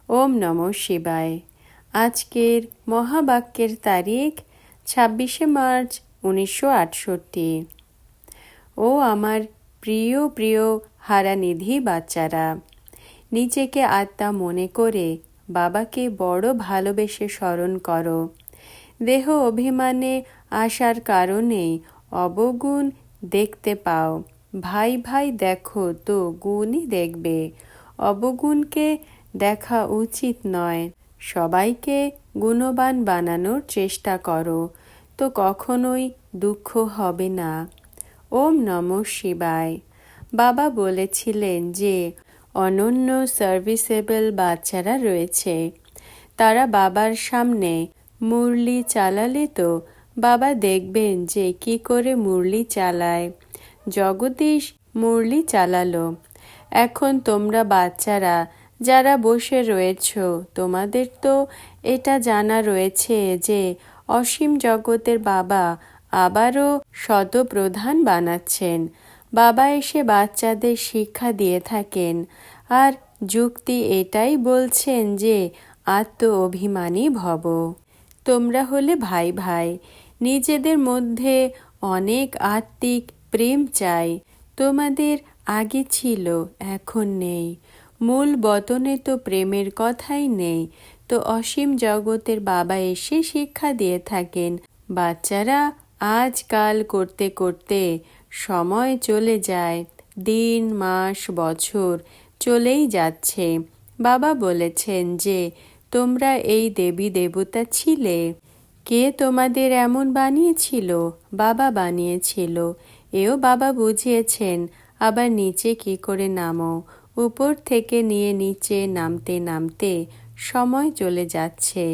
ওম নমঃ শিবায়। আজকের মহাবাক্যের তারিখ 26শে মার্চ 1968। ও আমার প্রিয় প্রিয় হারানিধি বাচ্চারা, নিজেকে আত্মা মনে করে বাবাকে বড় ভালোবেসে স্মরণ করো। দেহ অভিমানে আসার কারণেই অবগুণ দেখতে পাও। ভাই ভাই দেখো তো গুণই দেখবে। অবগুণকে দেখা উচিত নয়। সবাইকে গুণবান বানানোর চেষ্টা করো, তো কখনোই দুঃখ হবে না। ওম নমঃ শিবায়। বাবা বলেছিলেন যে অনন্য সার্ভিসেবল বাচ্চারা রয়েছে, তারা বাবার সামনে মুরলি চালালে তো বাবা দেখবেন যে কি করে মুরলি চালায়। জগদীশ মুরলি চালালো। এখন তোমরা বাচ্চারা যারা বসে রয়েছ, তোমাদের তো এটা জানা রয়েছে যে অসীম জগতের বাবা আবারও শতপ্রধান বানাচ্ছেন। বাবা এসে বাচ্চাদের শিক্ষা দিয়ে থাকেন, আর যুক্তি এটাই বলছেন যে আত্ম অভিমানী ভব। তোমরা হলে ভাই ভাই, নিজেদের মধ্যে অনেক আত্মিক প্রেম চাই। তোমাদের আগে ছিল, এখন নেই। মূল বতনে তো প্রেমের কথাই নেই, তো অসীম জগতের বাবা এসে শিক্ষা দিয়ে থাকেন। বাচ্চারা আজকাল করতে করতে সময় চলে যায়, দিন মাস বছর চলেই যাচ্ছে। বাবা বলেছেন যে তোমরা এই দেবী দেবতা ছিলে। কে তোমাদের এমন বানিয়েছিল? বাবা বানিয়েছিল। এও বাবা বুঝিয়েছেন। আবার নিচে কি করে নামো। উপর থেকে নিয়ে নিচে নামতে নামতে সময় চলে যাচ্ছে।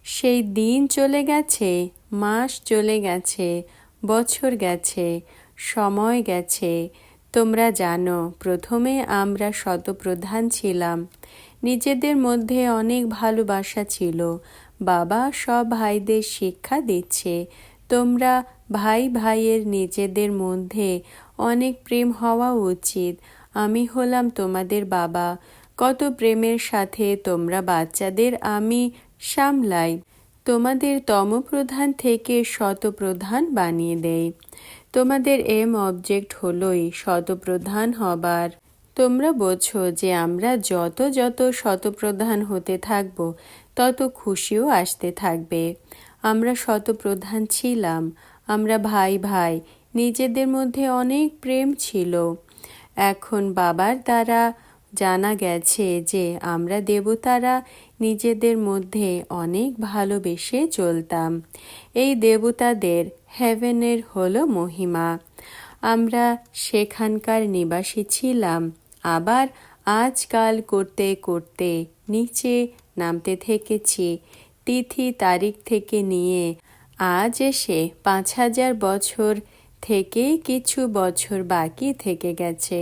সেই দিন চলে গেছে, মাস চলে গেছে, বছর গেছে, সময় গেছে। তোমরা জানো, প্রথমে আমরা শতপ্রধান ছিলাম। নিজেদের মধ্যে অনেক ভালোবাসা ছিল। বাবা সব ভাইদের শিক্ষা দিচ্ছে, তোমরা ভাই ভাইয়ের নিজেদের মধ্যে অনেক প্রেম হওয়া উচিত। আমি হলাম তোমাদের বাবা। কত প্রেমের সাথে তোমরা বাচ্চাদের আমি সামলাই। তোমাদের তমপ্রধান থেকে শতপ্রধান বানিয়ে দেয়। তোমাদের এম অবজেক্ট হলোই শতপ্রধান হবার। তোমরা বোঝো যে আমরা যত যত শতপ্রধান হতে থাকব, তত খুশিও আসতে থাকবে। আমরা শতপ্রধান ছিলাম, আমরা ভাই ভাই, নিজেদের মধ্যে অনেক প্রেম ছিল। এখন বাবার দ্বারা জানা গেছে যে আমরা দেবতারা নিজেদের মধ্যে অনেক ভালোবেসে চলতাম। এই দেবতাদের হেভেনের হলো মহিমা। আমরা সেখানকার নিবাসী ছিলাম। আবার আজকাল করতে করতে নিচে নামতে থেকেছি। তিথি তারিখ থেকে নিয়ে আজ এসে 5000 বছর থেকে কিছু বছর বাকি থেকে গেছে।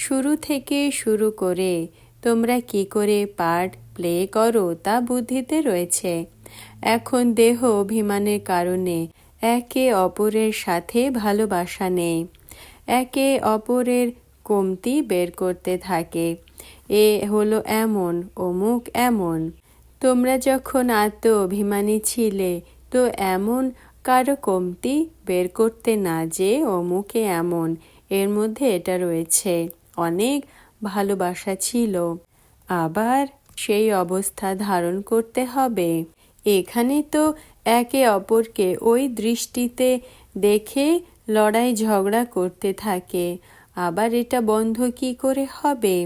শুরু থেকে শুরু করে তোমরা কি করে পার্ট প্লে করো তা বুদ্ধিতে রয়েছে। এখন দেহ অভিমানের কারণে একে অপরের সাথে ভালোবাসা নেই। একে অপরের কমতি বের করতে থাকে। এ হলো এমন, অমুক এমন। তোমরা যখন আত্ম অভিমানী ছিলে, তো এমন কারো কমতি বের করতে না যে অমুকে এমন, এর মধ্যে এটা রয়েছে। অনেক ভালোবাসা ছিল। আবার সেই অবস্থা ধারণ করতে হবে। এখানে তো একে অপরকে ওই দৃষ্টিতে দেখে লড়াই ঝগড়া করতে থাকে। আবার এটা বন্ধ কি করে হবে?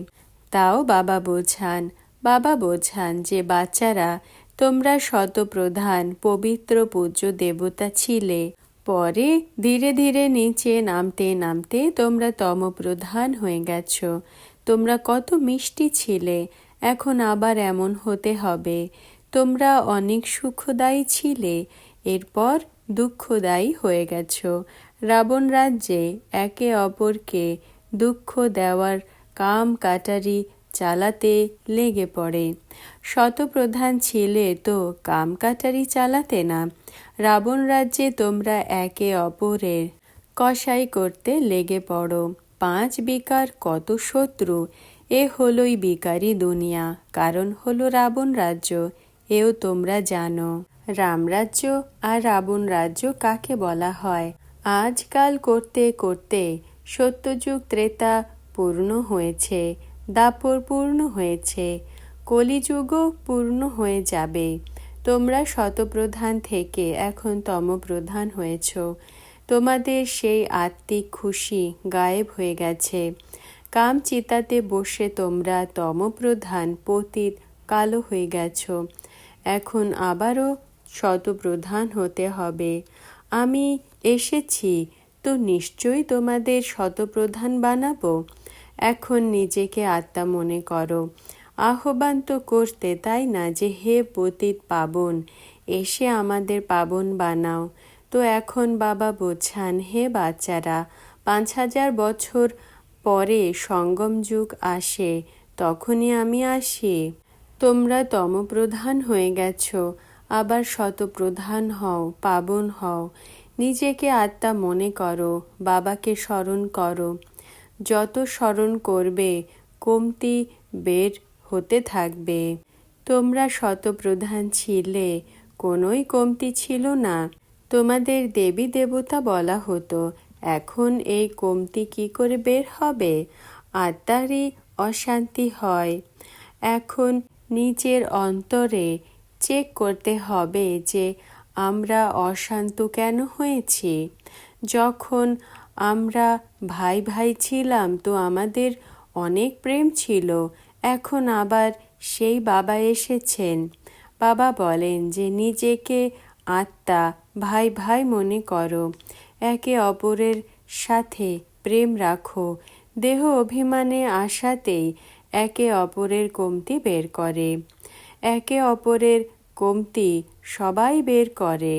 তাও বাবা বোঝান। বাবা বোঝান যে বাচ্চারা, তোমরা শতপ্রধান পবিত্র পূজ্য দেবতা ছিলে। পরে ধীরে ধীরে নিচে নামতে নামতে তোমরা তমপ্রধান হয়ে গেছ। তোমরা কত মিষ্টি ছিলে, এখন আবার এমন হতে হবে। তোমরা অনেক সুখদায়ী ছিলে, এরপর দুঃখদায়ী হয়ে গেছ। রাবণ রাজ্যে একে অপরকে দুঃখ দেওয়ার কাম কাটারি চালাতে লেগে পড়ে। শতপ্রধান ছিলে তো কাম কাটারি চালাতে না। রাবণ রাজ্যে তোমরা একে অপরের কসাই করতে লেগে পড়ো। 5 বিকার কত শত্রু, এ হলোই বিকারী দুনিয়া, কারণ হলো রাবণ রাজ্য। এও তোমরা জানো। রামরাজ্য আর রাবণ রাজ্য কাকে বলা হয়? আজকাল করতে করতে সত্যযুগ ত্রেতা পূর্ণ হয়েছে, দাপর পূর্ণ হয়েছে, কলিযুগও পূর্ণ হয়ে যাবে। তোমরা শতপ্রধান থেকে এখন তমপ্রধান হয়েছ। তোমাদের সেই আত্মিক খুশি গায়েব হয়ে গেছে। কাম চিতাতে বসে তোমরা তমপ্রধান পতিত কালো হয়ে গেছ। এখন আবারও শতপ্রধান হতে হবে। আমি এসেছি তো নিশ্চয়ই তোমাদের শতপ্রধান বানাবো। এখন নিজেকে আত্মা মনে করো। আহ্বান তো করতে, তাই না, যে হে পতিত পাবন, এসে আমাদের পাবন বানাও। তো এখন বাবা বোঝান, হে বাচ্চারা, 5000 বছর পরে সঙ্গম যুগ আসে, তখনই আমি আসি। তোমরা তমপ্রধান হয়ে গেছ, আবার শতপ্রধান হও, পাবন হও। নিজেকে আত্মা মনে করো, বাবাকে স্মরণ করো। যত স্মরণ করবে কমতি বের হতে থাকবে। তোমরা শতপ্রধান ছিলে, কোনোই কমতি ছিল না। তোমাদের দেবী দেবতা বলা হতো। এখন এই কমতি কি করে বের হবে? আত্মারই অশান্তি হয়। এখন নিজের অন্তরে চেক করতে হবে যে আমরা অশান্ত কেন হয়েছি। যখন আমরা ভাই ভাই ছিলাম তো আমাদের অনেক প্রেম ছিল। এখন আবার সেই বাবা এসেছেন। বাবা বলেন যে নিজেকে আত্মা, ভাই ভাই মনে করো, একে অপরের সাথে প্রেম রাখো। দেহ অভিমানে আসাতেই একে অপরের কমতি বের করে। একে অপরের কমতি সবাই বের করে।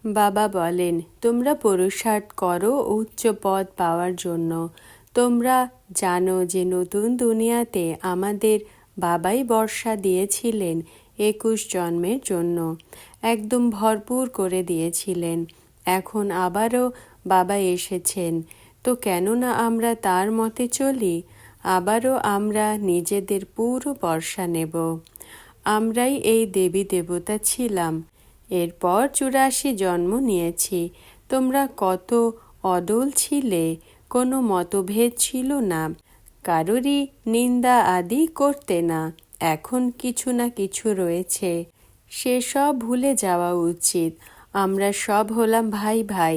বাবা বলেন, তোমরা পুরুষার্থ করো উচ্চ পদ পাওয়ার জন্য। তোমরা জানো যে নতুন দুনিয়াতে আমাদের বাবাই বর্ষা দিয়েছিলেন 21 জন্মের জন্য, একদম ভরপুর করে দিয়েছিলেন। এখন আবারও বাবা এসেছেন, তো কেননা আমরা তার মতে চলি, আবারও আমরা নিজেদের পুরো বর্ষা নেব। আমরাই এই দেবী দেবতা ছিলাম। এরপর 84 জন্ম নিয়েছি। তোমরা কত অডল ছিলে, কোনো মতভেদ ছিল না, কারোরই নিন্দা আদি করতে না। এখন কিছু না কিছু রয়েছে, সেসব ভুলে যাওয়া উচিত। আমরা সব হলাম ভাই ভাই,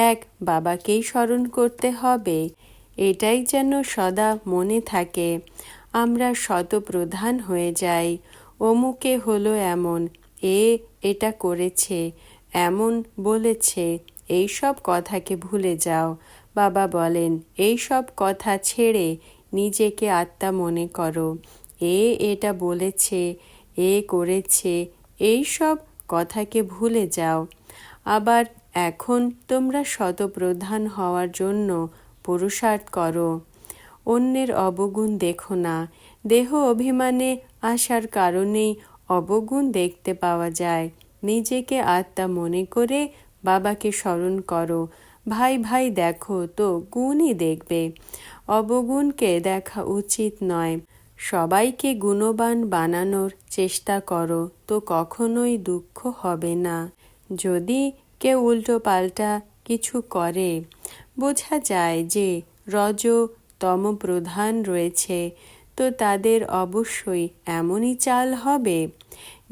এক বাবাকেই স্মরণ করতে হবে। এটাই যেন সদা মনে থাকে। আমরা শতপ্রধান হয়ে যাই। অমুকে হলো এমন, এটা করেছে, এমন বলেছে, এই সব কথাকে ভুলে যাও। বাবা বলেন, এই সব কথা ছেড়ে নিজেকে আত্মা মনে করো। এটা বলেছে, করেছে, এই সব কথাকে ভুলে যাও। আবার এখন তোমরা শতপ্রধান হওয়ার জন্য পুরুষার্থ করো। অন্যের অবগুণ দেখো না। দেহ অভিমানে আসার কারণেই অবগুণ দেখতে পাওয়া যায়। নিজেকে আত্মা মনে করে বাবাকে স্মরণ করো। ভাই ভাই দেখো তো গুণই দেখবে, অবগুণকে দেখা উচিত নয়। সবাইকে গুণবান বানানোর চেষ্টা করো, তো কখনোই দুঃখ হবে না। যদি কেউ উল্টো পাল্টা কিছু করে, বোঝা যায় যে রজ তম প্রধান রয়েছে, তো তাদের অবশ্যই এমনই চাল হবে।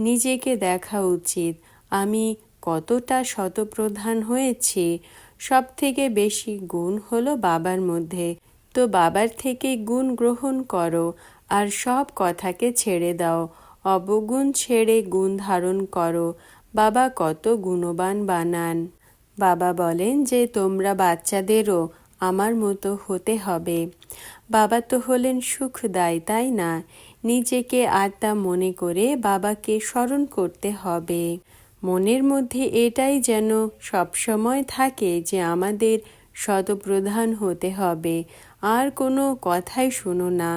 নিজেকে দেখা উচিত, আমি কতটা শতপ্রধান হয়েছি। সব থেকে বেশি গুণ হলো বাবার মধ্যে, তো বাবার থেকে গুণ গ্রহণ করো আর সব কথাকে ছেড়ে দাও। অবগুণ ছেড়ে গুণ ধারণ করো। বাবা কত গুণবান বানান। বাবা বলেন যে তোমরা বাচ্চাদেরও আমার মতো হতে হবে। বাবা তো হলেন সুখদায়, তাই না? নিজেকে আত্মা মনে করে বাবাকে স্মরণ করতে হবে। মনের মধ্যে এটাই যেন সবসময় থাকে যে আমাদের শতপ্রধান হতে হবে। আর কোনো কথাই শোনো না,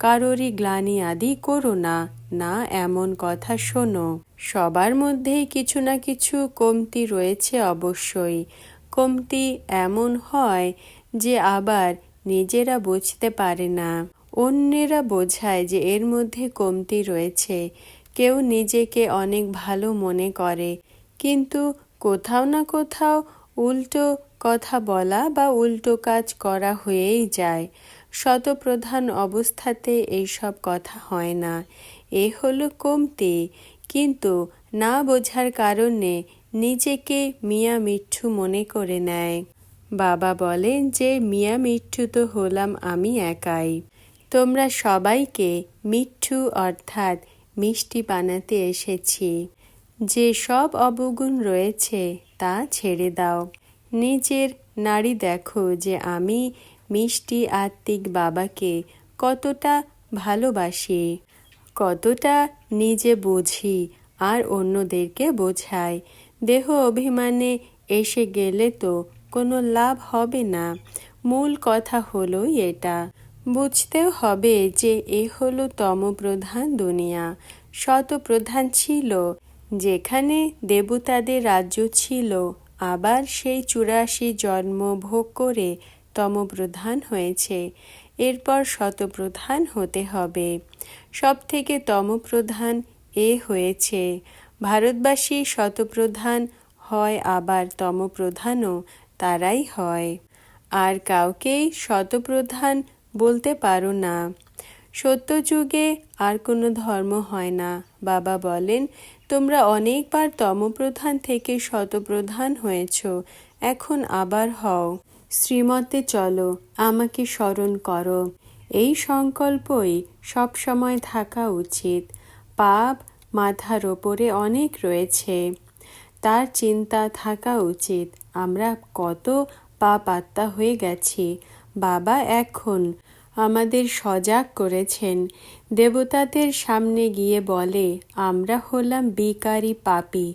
কারোরই গ্লানি আদি করো না, না এমন কথা শোনো। সবার মধ্যেই কিছু না কিছু কমতি রয়েছে অবশ্যই। কমতি এমন হয় যে আবার নিজেরা বুঝতে পারে না। অন্যেরা বোঝায় যে এর মধ্যে কমতি রয়েছে, কেউ নিজেকে অনেক ভালো মনে করে, কিন্তু কোথাও না কোথাও উল্টো কথা বলা বা উল্টো কাজ করা হয়েই যায়। শতপ্রধান অবস্থাতে এইসব কথা হয় না, এ হলো কমতি। কিন্তু না বোঝার কারণে নিজেকে মিয়া মিঠু মনে করে নেয়। বাবা বলেন যে মিয়া মিঠু তো হলাম আমি একাই, তোমরা সবাইকে মিঠু অর্থাৎ মিষ্টি বানাতে এসেছি। যে সব অবগুণ রয়েছে তা ছেড়ে দাও। নিজের নাড়ি দেখো যে আমি মিষ্টি আত্মিক বাবাকে কতটা ভালোবাসি, কতটা নিজে বুঝি আর অন্যদেরকে বোঝাই। দেহ অভিমানে এসে গেলে তো কোনো লাভ হবে না। মূল কথা হলো এটা, বুঝতেও হবে যে এ হলো তমপ্রধান দুনিয়া। শতপ্রধান ছিল যেখানে দেবতাদের রাজ্য ছিল, আবার সেই 84 জন্ম ভোগ করে তমপ্রধান হয়েছে। এরপর শতপ্রধান হতে হবে। সব থেকে তমপ্রধান এ হয়েছে। ভারতবাসী শতপ্রধান হয়, আবার তমপ্রধানও তারাই হয়। আর কাউকেই শতপ্রধান বলতে পারো না। সত্যযুগে আর কোনো ধর্ম হয় না। বাবা বলেন তোমরা অনেকবার তমপ্রধান থেকে শতপ্রধান হয়েছ, এখন আবার হও। শ্রীমতে চলো, আমাকে স্মরণ করো। এই সংকল্পই সবসময় থাকা উচিত। পাপ মাথার ওপরে অনেক রয়েছে, তার চিন্তা থাকা উচিত। আমরা কত পাপ আত্মা হয়ে গেছি। বাবা এখন আমাদের সজাগ করেছেন। দেবতাদের সামনে গিয়ে বলে আমরা হলাম বিকারী পাপী,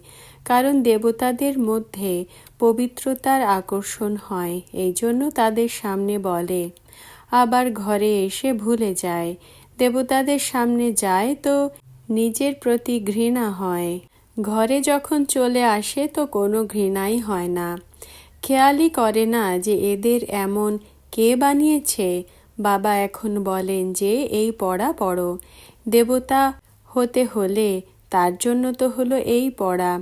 কারণ দেবতাদের মধ্যে পবিত্রতার আকর্ষণ হয়, এই জন্য তাদের সামনে বলে। আবার ঘরে এসে ভুলে যায়। দেবতাদের সামনে যায় তো নিজের প্রতি ঘৃণা হয়, ঘরে যখন চলে আসে তো কোনো ঘৃণাই হয় না। খেয়ালই করে না যে এদের এমন কে বানিয়েছে। বাবা এখন বলেন যে এই পড়া পড়ো। দেবতা হতে হলে তার জন্য তো হলো এই পড়া।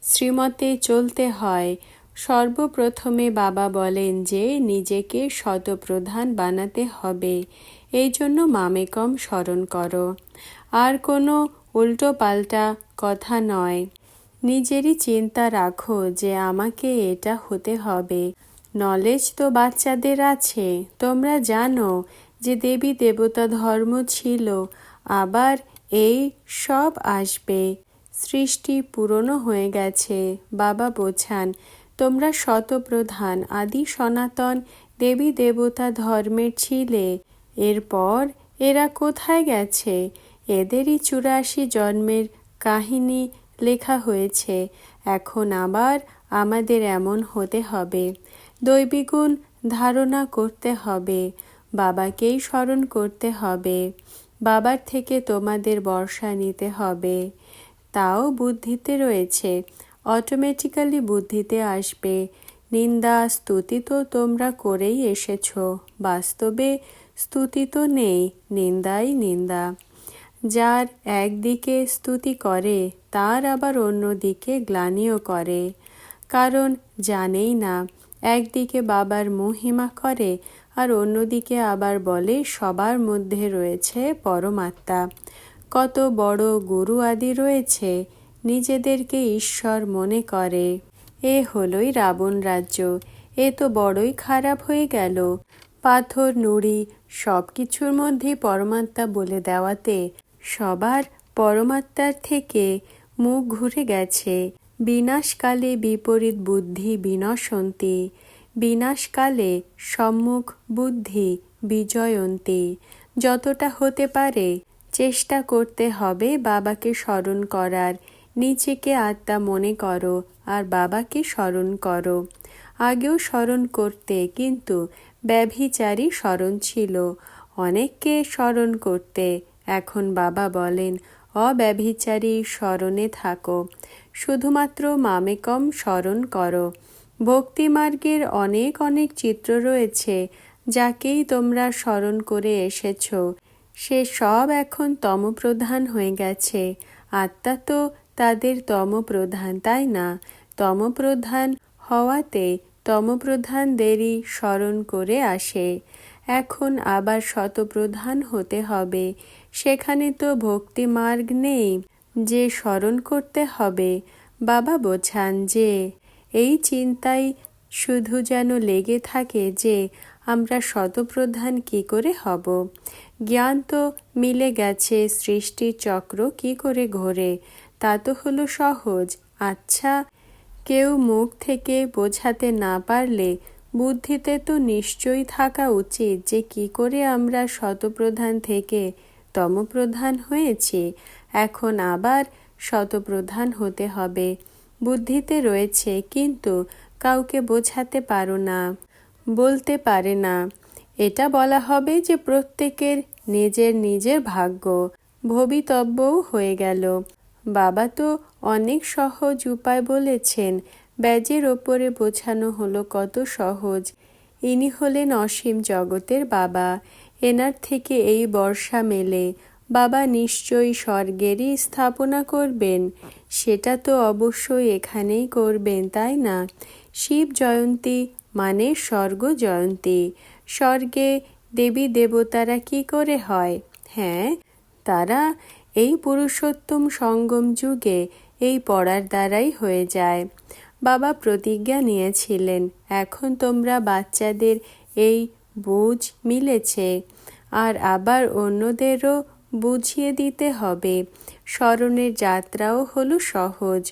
শ্রীমতে চলতে হয়। সর্বপ্রথমে বাবা বলেন যে নিজেকে শতপ্রধান বানাতে হবে, এই জন্য মামেকম স্মরণ করো। আর কোনো উল্টো পাল্টা কথা নয়। নিজেরই চিন্তা রাখো যে আমাকে এটা হতে হবে। নলেজ তো বাচ্চাদের আছে, তোমরা জানো যে দেবী দেবতা ধর্ম ছিল, আবার এই সব আসবে। সৃষ্টি পুরনো হয়ে গেছে। বাবা বোঝান তোমরা শতপ্রধান আদি সনাতন দেবী দেবতা ধর্মের ছিলে, এরপর এরা কোথায় গেছে? এদেরই 84 জন্মের কাহিনী লেখা হয়েছে। এখন আবার আমাদের এমন হতে হবে। দৈবিগুণ ধারণা করতে হবে, বাবাকেই স্মরণ করতে হবে, বাবার থেকে তোমাদের বর্ষা নিতে হবে। তাও বুদ্ধিতে রয়েছে, অটোমেটিক্যালি বুদ্ধিতে আসবে। নিন্দা স্তুতি তো তোমরা করেই এসেছ, বাস্তবে স্তুতি তো নেই, নিন্দাই নিন্দা। যার একদিকে স্তুতি করে তার আবার অন্যদিকে গ্লানিও করে, কারণ জানেই না। একদিকে বাবার মহিমা করে আর অন্যদিকে আবার বলে সবার মধ্যে রয়েছে পরমাত্মা। কত বড় গুরু আদি রয়েছে, নিজেদেরকে ঈশ্বর মনে করে। এ হলোই রাবণ রাজ্য। এ তো বড়ই খারাপ হয়ে গেল। পাথর নুড়ি সব কিছুর মধ্যে পরমাত্মা বলে দেওয়াতে সবার পরমাত্মার থেকে মুখ ঘুরে গেছে। বিনাশকালে বিপরীত বুদ্ধি বিনশন্তি, বিনাশকালে সম্মুখ বুদ্ধি বিজয়ন্তী। যতটা হতে পারে চেষ্টা করতে হবে বাবাকে স্মরণ করার। নিজেকে আত্মা মনে করো আর বাবাকে স্মরণ করো। আগেও স্মরণ করতে, কিন্তু ব্যভিচারী স্মরণ ছিল। অনেককে স্মরণ করতে, এখন বাবা বলেন অব্যভিচারী স্মরণে থাকো, শুধুমাত্র মামেকম স্মরণ করো। ভক্তিমার্গের অনেক অনেক চিত্র রয়েছে, যাকেই তোমরা স্মরণ করে এসেছ। সে সব এখন তমপ্রধান হয়ে গেছে। আত্মা তো তাদের তমপ্রধান, তাই না? তমপ্রধান হওয়াতে তমপ্রধানদেরই স্মরণ করে আসে। এখন আবার শতপ্রধান হতে হবে। সেখানে তো ভক্তি মার্গ নেই যে স্মরণ করতে হবে। বাবা বোঝান যে এই চিন্তাই শুধু যেন লেগে থাকে যে আমরা শতপ্রধান কি করে হব। জ্ঞান তো মিলে গেছে সৃষ্টির চক্র কি করে ঘোরে, তা তো হলো সহজ। আচ্ছা, কেউ মুখ থেকে বোঝাতে না পারলে বুদ্ধিতে তো নিশ্চয়ই থাকা উচিত যে কি করে আমরা শতপ্রধান থেকে তমপ্রধান হয়েছি। এখন আবার শতপ্রধান হতে হবে। বুদ্ধিতে রয়েছে, কিন্তু কাউকে বোঝাতে পারো না, বলতে পারে না। এটা বলা হবে যে প্রত্যেকের নিজের নিজের ভাগ্য, ভবিতব্যও হয়ে গেল। বাবা তো অনেক সহজ উপায় বলেছেন। ব্যাজের ওপরে বোঝানো হলো কত সহজ। ইনি হলেন অসীম জগতের বাবা। এনার থেকে এই বর্ষা মেলে। বাবা নিশ্চয়ই স্বর্গেরই স্থাপনা করবেন। সেটা তো অবশ্যই এখানেই করবেন, তাই না? শিব জয়ন্তী মানে স্বর্গ জয়ন্তী। স্বর্গে দেবী দেবতারা কি করে হয়? হ্যাঁ, তারা এই পুরুষোত্তম সঙ্গম যুগে এই পড়ার দ্বারাই হয়ে যায়। বাবা প্রতিজ্ঞা নিয়েছিলেন, এখন তোমরা বাচ্চাদের এই বুঝ মিলেছে, আর আবার অন্যদেরও বুঝিয়ে দিতে হবে। স্মরণের যাত্রাও হলো সহজ।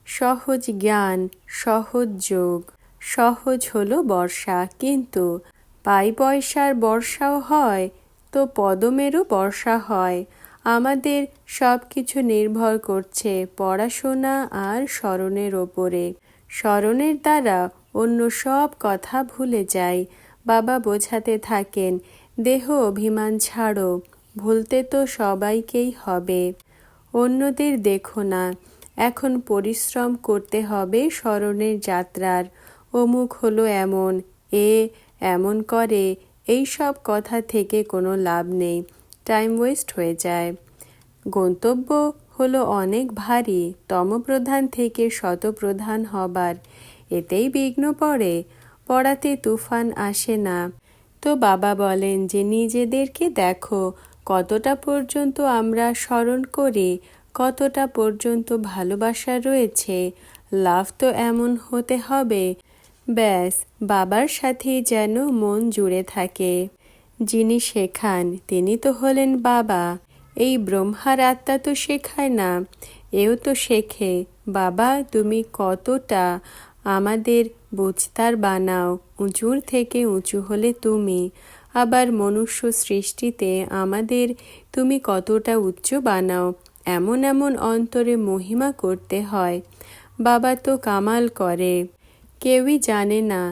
সহজ জ্ঞান, সহজ যোগ, সহজ হলো বর্ষা। কিন্তু পাই পয়সার বর্ষাও হয় তো পদমেরও বর্ষা হয়। আমাদের সব কিছু নির্ভর করছে পড়াশোনা আর স্মরণের ওপরে। স্মরণের দ্বারা অন্য সব কথা ভুলে যাই। বাবা বোঝাতে থাকেন, দেহ অভিমান ছাড়ো, ভুলতে তো সবাইকেই হবে। অন্যদের দেখো না, এখন পরিশ্রম করতে হবে স্মরণের যাত্রার। অমুক হলো এমন, এ এমন করে, এই সব কথা থেকে কোনো লাভ নেই, টাইম ওয়েস্ট হয়ে যায়। গন্তব্য হলো অনেক ভারী, তমপ্রধান থেকে শতপ্রধান হবার। এতেই বিঘ্ন পড়ে, পড়াতে তুফান আসে না। তো বাবা বলেন যে নিজেদেরকে দেখো, কতটা পর্যন্ত আমরা স্মরণ করি, কতটা পর্যন্ত ভালোবাসা রয়েছে। লাভ তো এমন হতে হবে, ব্যাস বাবার সাথেই যেন মন জুড়ে থাকে। যিনি শেখান তিনি তো হলেন বাবা। এই ব্রহ্মার আত্মা তো শেখায় না, এও তো শেখে। বাবা তুমি কতটা আমাদের বুঝতার বানাও, উঁচুর থেকে উঁচু হলে তুমি। আবার মনুষ্য সৃষ্টিতে আমাদের তুমি কতটা উচ্চ বানাও। এমন এমন অন্তরে মহিমা করতে হয়। বাবা তো কামাল করে, কেউই জানে না।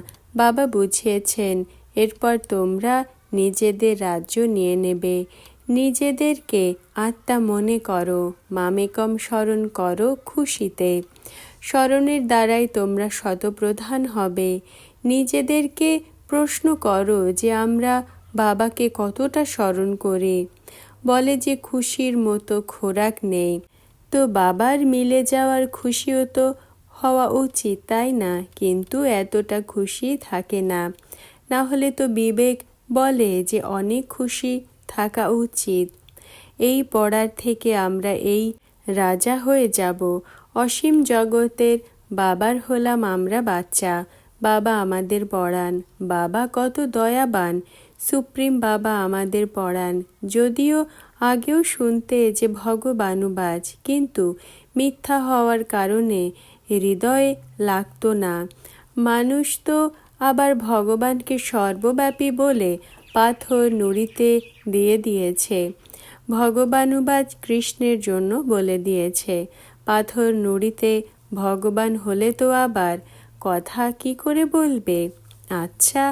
বাবা বুঝিয়েছেন, এরপর তোমরা নিজেদের রাজ্য নিয়ে নেবে। নিজেদেরকে আত্মা মনে করো, মামেকম স্মরণ করো খুশিতে। স্মরণের দ্বারাই তোমরা শতপ্রধান হবে। নিজেদেরকে প্রশ্ন করো যে আমরা বাবাকে কতটা স্মরণ করি। বলে যে খুশির মতো খোরাক নেই, তো বাবার মিলে যাওয়ার খুশিও তো হওয়া উচিত, তাই না? কিন্তু এতটা খুশি থাকে না। না হলে তো বিবেক বলে যে অনেক খুশি থাকা উচিত। এই পড়ার থেকে আমরা এই রাজা হয়ে যাব। অসীম জগতের বাবার হলাম আমরা বাচ্চা। বাবা আমাদের পড়ান। বাবা কত দয়াবান, সুপ্রিম বাবা আমাদের পড়ান। যদিও আগেও শুনতে যে ভগবানুবাজ, কিন্তু মিথ্যা হওয়ার কারণে হৃদয়ে লাগতো না। মানুষ তো আবার ভগবানকে সর্বব্যাপী বলে পাথর নুড়িতে দিয়ে দিয়েছে। ভগবানুবাজ কৃষ্ণের জন্য বলে দিয়েছে, পাথর নুড়িতে ভগবান হলে তো আবার কথা কি করে বলবে? আচ্ছা,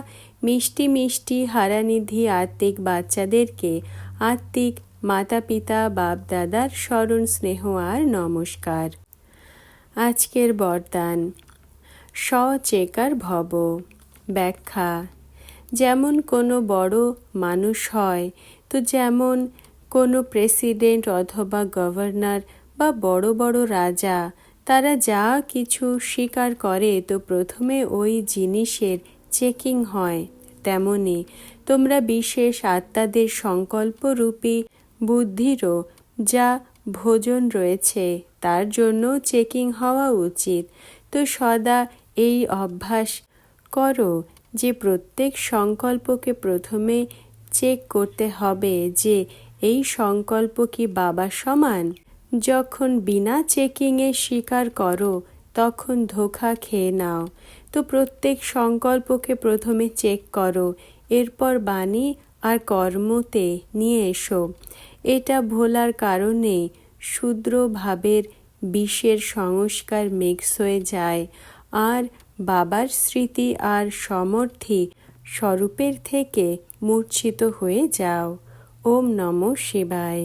মিষ্টি মিষ্টি হারানিধি আত্মিক বাচ্চাদেরকে আত্মিক মাতা পিতা বাপ দাদার স্মরণ স্নেহ আর নমস্কার। আজকের বরদান, সচেকার ভব। ব্যাখ্যা, যেমন কোনো বড় মানুষ হয় তো যেমন কোনো প্রেসিডেন্ট অথবা গভর্নর বা বড় বড় রাজা, তারা যা কিছু স্বীকার করে তো প্রথমে ওই জিনিসের চেকিং হয়। তেমনি তোমরা বিশেষ আত্মাদের সংকল্পরূপী বুদ্ধিরও যা ভোজন রয়েছে তার জন্য চেকিং হওয়া উচিত। তো সদা এই অভ্যাস করো যে প্রত্যেক সংকল্পকে প্রথমে চেক করতে হবে যে এই সংকল্প কি বাবা সমান। যখন বিনা চেকিংয়ে স্বীকার করো তখন ধোঁকা খেয়ে নাও। তো প্রত্যেক সংকল্পকে প্রথমে চেক করো, এরপর বাণী আর কর্মতে নিয়ে এসো। এটা ভোলার কারণে শূদ্র ভাবের বিষের সংস্কার মিক্স হয়ে যায় আর বাবার স্মৃতি আর সমর্থী স্বরূপের থেকে মূর্ছিত হয়ে যাও। ওম নমঃ শিবায়।